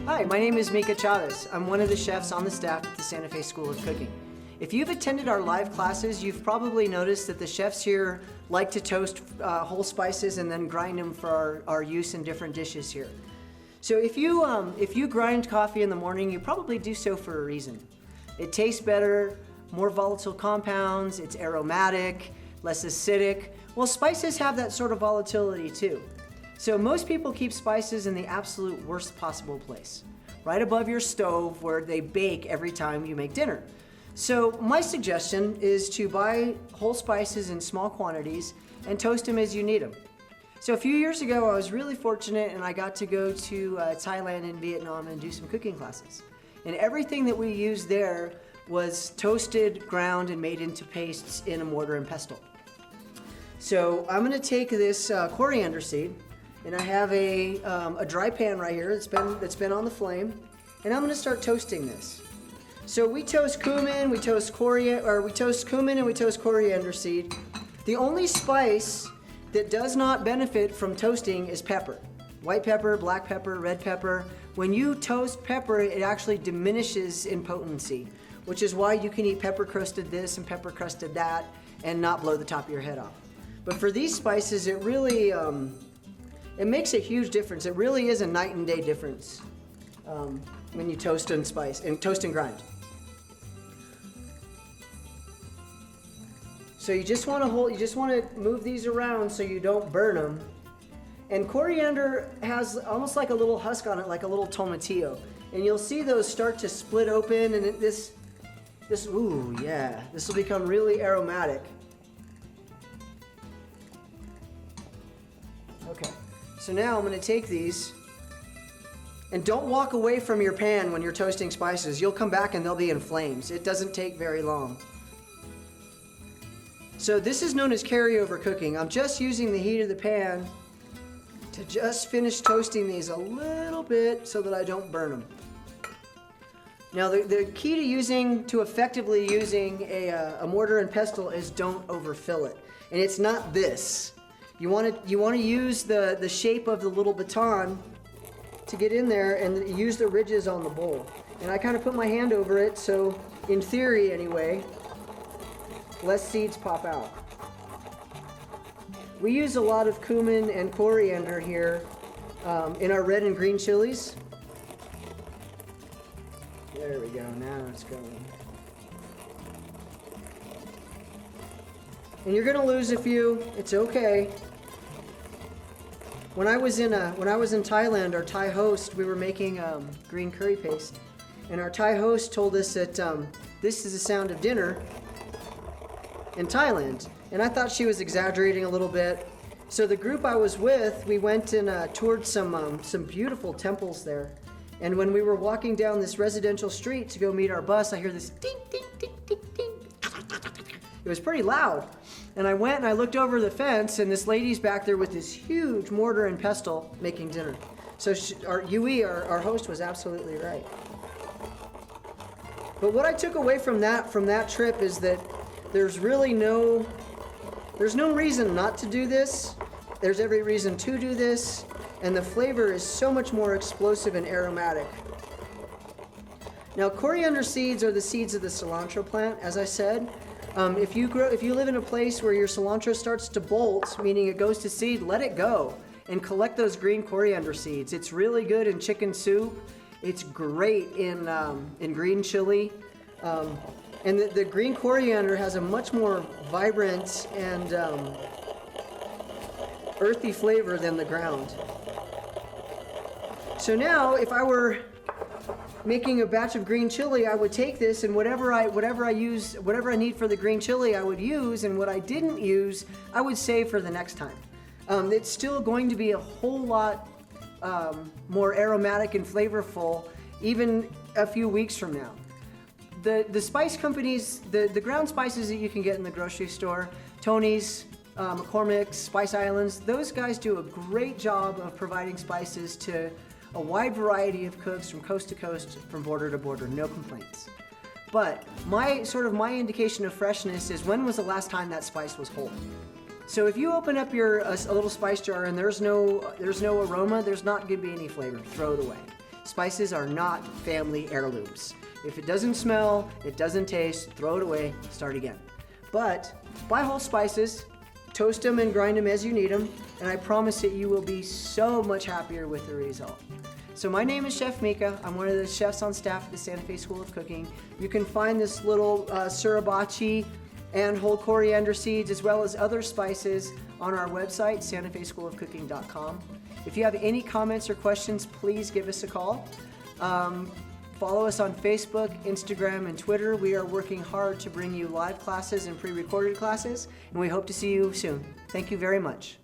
Hi, my name is Mica Chavez. I'm one of the chefs on the staff at the Santa Fe School of Cooking. If you've attended our live classes, you've probably noticed that the chefs here like to toast whole spices and then grind them for our use in different dishes here. So if you grind coffee in the morning, you probably do so for a reason. It tastes better, more volatile compounds, it's aromatic, less acidic. Well, spices have that sort of volatility too. So most people keep spices in the absolute worst possible place, right above your stove where they bake every time you make dinner. So my suggestion is to buy whole spices in small quantities and toast them as you need them. So a few years ago, I was really fortunate and I got to go to Thailand and Vietnam and do some cooking classes. And everything that we used there was toasted, ground, and made into pastes in a mortar and pestle. So I'm gonna take this coriander seed, and I have a dry pan right here that's been on the flame, and I'm gonna start toasting this. So we toast cumin, we toast cumin, and we toast coriander seed. The only spice that does not benefit from toasting is pepper. White pepper, black pepper, red pepper. When you toast pepper, it actually diminishes in potency, which is why you can eat pepper crusted this and pepper crusted that and not blow the top of your head off. But for these spices, it really, it makes a huge difference. It really is a night and day difference when you toast and toast and grind. So you just want to move these around so you don't burn them. And coriander has almost like a little husk on it, like a little tomatillo. And you'll see those start to split open, and this will become really aromatic. Okay, so now I'm going to take these, and don't walk away from your pan when you're toasting spices. You'll come back and they'll be in flames. It doesn't take very long. So this is known as carryover cooking. I'm just using the heat of the pan to just finish toasting these a little bit so that I don't burn them. Now the key to effectively using a mortar and pestle is don't overfill it. And it's not this. You want to use the shape of the little baton to get in there and use the ridges on the bowl. And I kind of put my hand over it, so in theory anyway, less seeds pop out. We use a lot of cumin and coriander here in our red and green chilies. There we go, now it's going. And you're gonna lose a few, it's okay. When I was in Thailand, our Thai host, we were making green curry paste. And our Thai host told us that this is the sound of dinner in Thailand. And I thought she was exaggerating a little bit. So the group I was with, we went and toured some beautiful temples there. And when we were walking down this residential street to go meet our bus, I hear this ding, ding, ding, ding, ding. It was pretty loud. And I went and I looked over the fence, and this lady's back there with this huge mortar and pestle making dinner. So our host was absolutely right. But what I took away from that trip is that there's no reason not to do this. There's every reason to do this, and the flavor is so much more explosive and aromatic. Now, coriander seeds are the seeds of the cilantro plant, as I said. If you live in a place where your cilantro starts to bolt, meaning it goes to seed, let it go and collect those green coriander seeds. It's really good in chicken soup. It's great in green chili. And the green coriander has a much more vibrant and earthy flavor than the ground. So now, if I were making a batch of green chili, I would take this and whatever I need for the green chili, I would use, and what I didn't use, I would save for the next time. It's still going to be a whole lot more aromatic and flavorful, even a few weeks from now. The spice companies, the ground spices that you can get in the grocery store, Tony's, McCormick's, Spice Islands, those guys do a great job of providing spices to a wide variety of cooks from coast to coast, from border to border, no complaints. But my indication of freshness is when was the last time that spice was whole? So if you open up a little spice jar and there's no aroma, there's not going to be any flavor. Throw it away. Spices are not family heirlooms. If it doesn't smell, it doesn't taste, throw it away, start again. But buy whole spices, toast them and grind them as you need them, and I promise that you will be so much happier with the result. So my name is Chef Mica. I'm one of the chefs on staff at the Santa Fe School of Cooking. You can find this little sriracha and whole coriander seeds as well as other spices on our website, santafeschoolofcooking.com. If you have any comments or questions, please give us a call. Follow us on Facebook, Instagram, and Twitter. We are working hard to bring you live classes and pre-recorded classes, and we hope to see you soon. Thank you very much.